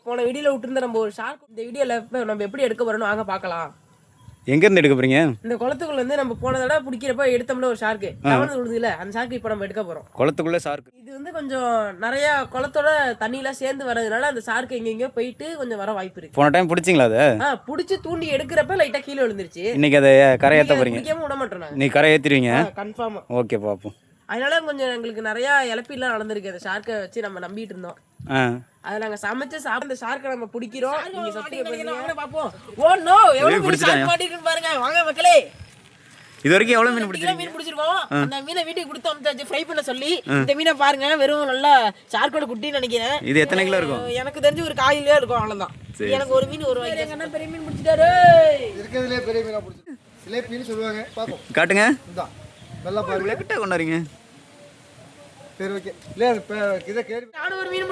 போன வீடியோல விட்டுருந்த நம்ம ஒரு ஷார்க் இந்த வீடியோல நம்ம எப்படி எடுக்க போறோம்னு வாங்க பார்க்கலாம். எங்க இருந்து எடுக்க போறீங்க? இந்த குளத்துக்குள்ள இருந்து நம்ம போன தடவை பிடிக்கிறப்ப எடுத்தோம்ல ஒரு ஷார்க் கவனம் விழுதுல, அந்த ஷார்க் இப்போ நம்ம எடுக்க போறோம். குளத்துக்குள்ள ஷார்க் இது வந்து கொஞ்சம் நிறைய குளத்தோட தண்ணியெல்லாம் சேர்ந்து வரதுனால அந்த ஷார்க் எங்கெங்கயோ போயிட்டு கொஞ்சம் வர வாய்ப்பு இருக்கு. போன டைம் பிடிச்சிங்களா அதை? பிடிச்சி தூண்டி எடுக்கிறப்ப லைட்டா கீழே விழுந்துருச்சு. இன்னைக்கு அதை கரையேற்ற போறீங்க? பிடிக்காம விட மாட்டோம். நீ கரையேற்றிடுவீங்க கன்ஃபார்மா. ஓகே பாப்போம். அதனால கொஞ்சம் எங்களுக்கு நிறைய இழப்பீடுலாம் நடந்திருக்கு. அந்த ஷார்க்கை வச்சு நம்ம நம்பிட்டு இருந்தோம். அதை நாங்க சமைச்சு சாப்பிட்டு அந்த ஷார்க்கை நம்ம பிடிக்கிறோம். நீங்க சப்ஸ்கிரைப் பாப்போம். ஓ நோ, எவ்வளவு ஷார்க் மாட்டிருக்குன்னு பாருங்க. வாங்க மக்களே. இது வரைக்கும் எவ்வளவு மீன் பிடிச்சிருக்கீங்க? மீன் பிடிச்சிருக்கோம். அந்த மீனை வீட்டுக்கு கொடுத்து அம்ச்சாச்சு ஃப்ரை பண்ண சொல்லி. இந்த மீனை பாருங்க, வெறும் நல்லா ஷார்க்கோட குட்டின்னு நினைக்கிறேன். இது எத்தனை கிலோ இருக்கும்? எனக்கு தெரிஞ்சு ஒரு 1 கிலோ இருக்கும், அவ்வளவுதான். எனக்கு ஒரு மீன் ஒரு வாங்கி. என்ன பெரிய மீன் பிடிச்சிட்டாரு. இருக்கிறதுலே பெரிய மீனா பிடிச்சி சிலேபின்னு சொல்லுவாங்க. பாப்போம், காட்டுங்க. இதான் நல்லா பாருங்க. கிட்ட கொண்டாறீங்க. சரி ஓகே. இல்ல இத கேடி நானும் ஒரு மீன்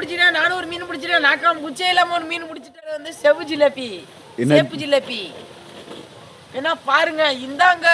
பிடிச்சிட்டேன். நாக்காம் குச்சே இல்லாம ஒரு மீன் பிடிச்சிட்டு வந்து செவு ஜிலேபி. சேப்பு ஜிலேபி. என்ன பாருங்க, இந்தாங்க.